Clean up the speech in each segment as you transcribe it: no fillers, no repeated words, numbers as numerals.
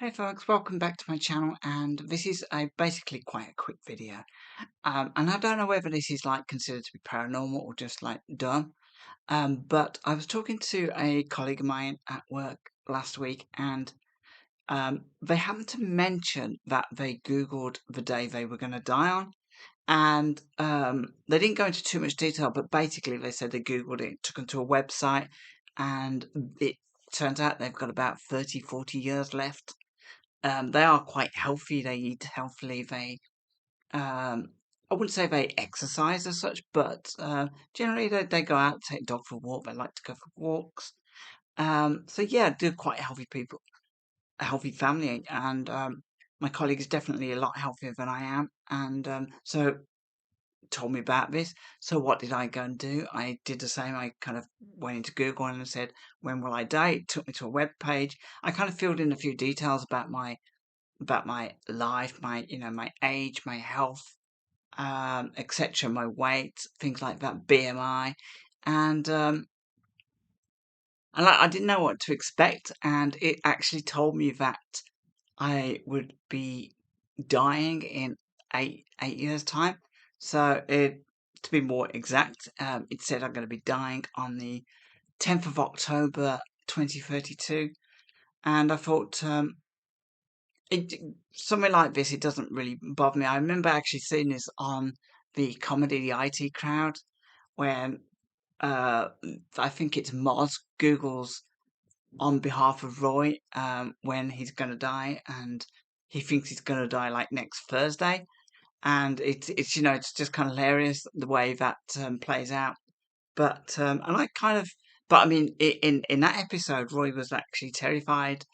Hey folks, welcome back to my channel, and this is basically quite a quick video. And I don't know whether this is like considered to be paranormal or just like dumb. But I was talking to a colleague of mine at work last week, and they happened to mention that they Googled the day they were going to die on, and they didn't go into too much detail, but basically they said they Googled it, took them to a website, and it turns out they've got about 30, 40 years left. They are quite healthy. They eat healthily. Um, I wouldn't say they exercise as such, but generally they go out, take dog for a walk. They like to go for walks. So yeah, they're quite healthy people, a healthy family, and my colleague is definitely a lot healthier than I am, and so told me about this. So what did I go and do? I did the same. I kind of went into Google and said, "When will I die?" It took me to a web page. I kind of filled in a few details about my life, my age, my health, etc., my weight, things like that, BMI, and I didn't know what to expect, and it actually told me that I would be dying in eight years' time. So to be more exact, it said I'm going to be dying on the 10th of October, 2032, and I thought. It Something like this, it doesn't really bother me. I remember actually seeing this on the comedy The IT Crowd when, uh, I think it's Moz Googles on behalf of Roy, when he's gonna die, and he thinks he's gonna die, like, next Thursday, and it's just kinda hilarious the way that, plays out. And I kind of but I mean, in that episode, Roy was actually terrified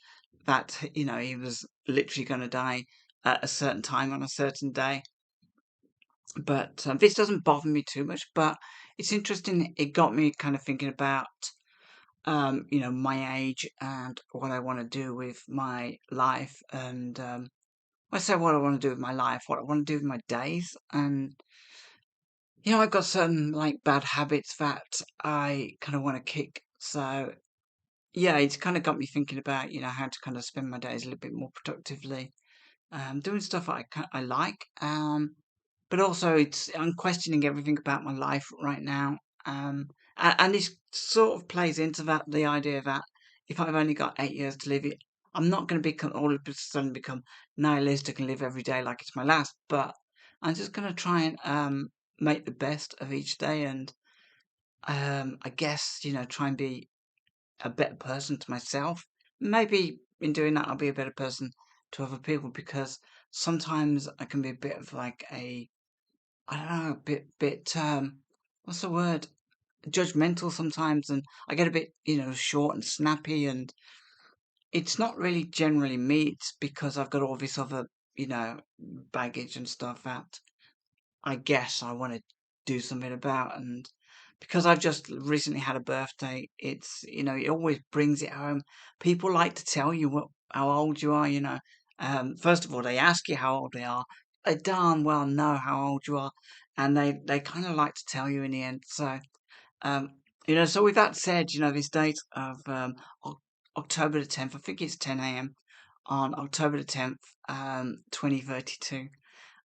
that he was literally going to die at a certain time on a certain day. But this doesn't bother me too much. But it's interesting. It got me kind of thinking about my age and what I want to do with my life, and I say what I want to do with my life, what I want to do with my days, and I've got certain like bad habits that I kind of want to kick. So yeah, it's kind of got me thinking about how to kind of spend my days a little bit more productively, doing stuff I like, but also I'm questioning everything about my life right now, and this sort of plays into the idea that if I've only got 8 years to live it, I'm not going to become all of a sudden become nihilistic and live every day like it's my last, but I'm just going to try and make the best of each day, and I guess try and be a better person to myself. Maybe in doing that, I'll be a better person to other people, because sometimes I can be a bit of like I don't know, a bit, what's the word? Judgmental sometimes, and I get a bit, short and snappy, and it's not really generally me. It's because I've got all this other, baggage and stuff that I guess I want to do something about. And because I've just recently had a birthday, it always brings it home. People like to tell you how old you are, First of all, they ask you how old they are. They darn well know how old you are, and they kind of like to tell you in the end. Um, so with that said, this date of October the 10th, I think it's 10 a.m. on October the 10th, 2032.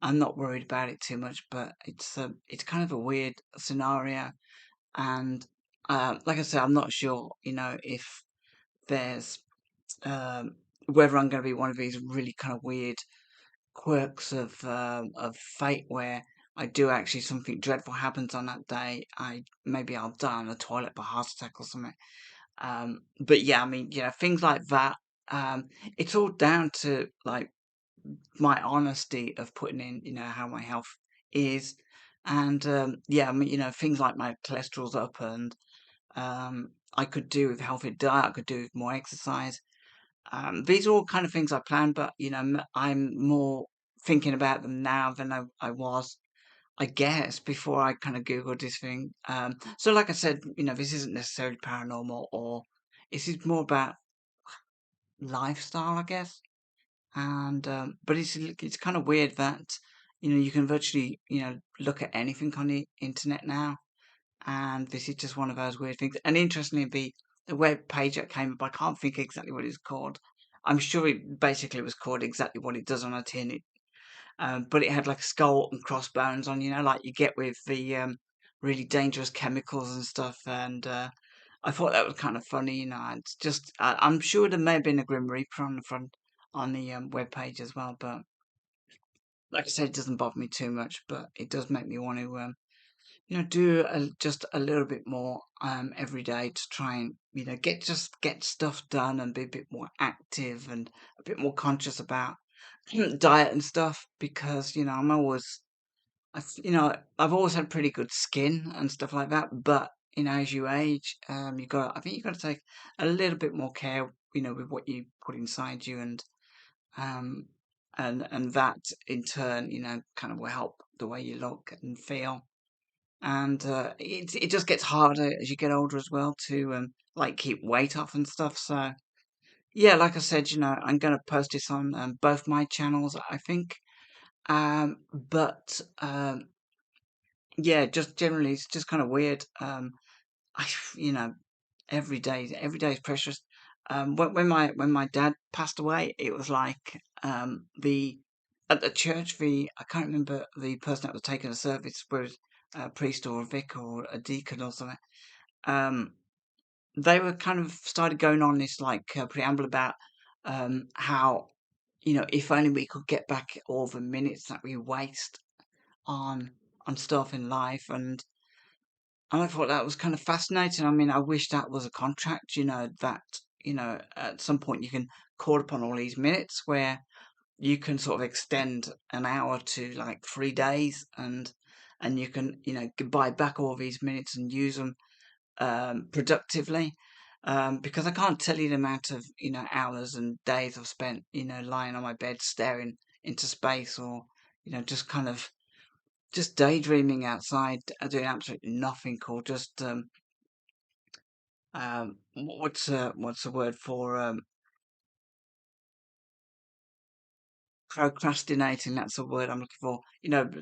I'm not worried about it too much, but it's kind of a weird scenario, and like I said, I'm not sure, if there's um, whether I'm going to be one of these really kind of weird quirks of fate where I do actually something dreadful happens on that day. Maybe I'll die on the toilet by heart attack or something. But yeah, I mean, things like that. It's all down to like my honesty of putting in, how my health is. And yeah, I mean, things like my cholesterol's up, and I could do with a healthy diet, I could do with more exercise. These are all kind of things I plan, but I'm more thinking about them now than I was, I guess, before I kind of Googled this thing. So like I said, this isn't necessarily paranormal, or this is more about lifestyle, I guess. And but it's kind of weird that you can virtually look at anything on the internet now, and this is just one of those weird things. And interestingly, the web page that came up, I can't think exactly what it's called. I'm sure it basically was called exactly what it does on a tin. But it had like a skull and crossbones on, like you get with the really dangerous chemicals and stuff. And I thought that was kind of funny. It's just I'm sure there may have been a Grim Reaper on the front on the web page as well. But like I said, it doesn't bother me too much. But it does make me want to do just a little bit more every day to try and get stuff done and be a bit more active and a bit more conscious about diet and stuff because I'm always I've always had pretty good skin and stuff like that, but as you age, I think you got to take a little bit more care, with what you put inside you, um, and that in turn, kind of will help the way you look and feel. And it just gets harder as you get older as well to like keep weight off and stuff. So yeah, like I said, I'm gonna post this on both my channels, I think. But yeah, just generally, it's just kind of weird. I, you know, every day is precious. When my dad passed away, it was like the at the church. I can't remember the person that was taking the service was a priest or a vicar or a deacon or something. Um, they were kind of started going on this like preamble about how if only we could get back all the minutes that we waste on stuff in life. And I thought that was kind of fascinating. I mean, I wish that was a contract, that, at some point you can call upon all these minutes where you can sort of extend an hour to like 3 days, and you can, buy back all these minutes and use them productively. Because I can't tell you the amount of, hours and days I've spent, lying on my bed staring into space, or, just kind of just daydreaming outside, doing absolutely nothing, or just what's the word for procrastinating? That's the word I'm looking for.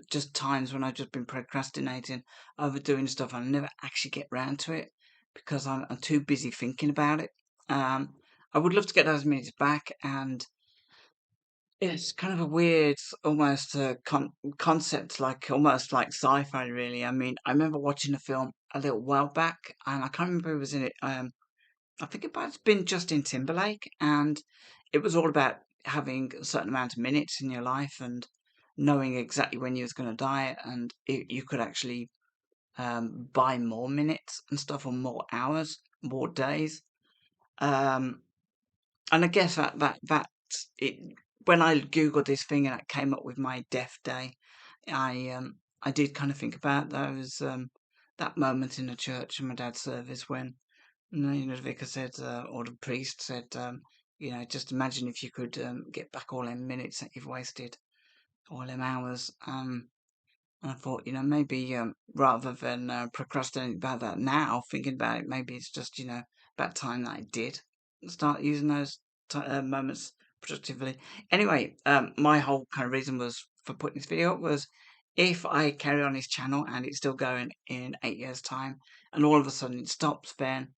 Just times when I've just been procrastinating over doing stuff and I never actually get round to it because I'm too busy thinking about it. Um, I would love to get those minutes back, and it's kind of a weird, almost concept, like almost like sci-fi, really. I mean, I remember watching a film a little while back, and I can't remember who was in it. I think it might have been Justin Timberlake, and it was all about having a certain amount of minutes in your life and knowing exactly when you was going to die, and you could actually buy more minutes and stuff, or more hours, more days. Um, and I guess that it when I googled this thing and it came up with my death day, I did kind of think about those that moment in the church in my dad's service when the vicar said, or the priest said, just imagine if you could get back all them minutes that you've wasted, all them hours. And I thought, maybe rather than procrastinating about that now, thinking about it, maybe it's just, about time that I did start using those moments productively. Anyway, my whole kind of reason was for putting this video up was if I carry on this channel and it's still going in 8 years' time, and all of a sudden it stops, then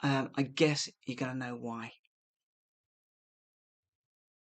I guess you're going to know why.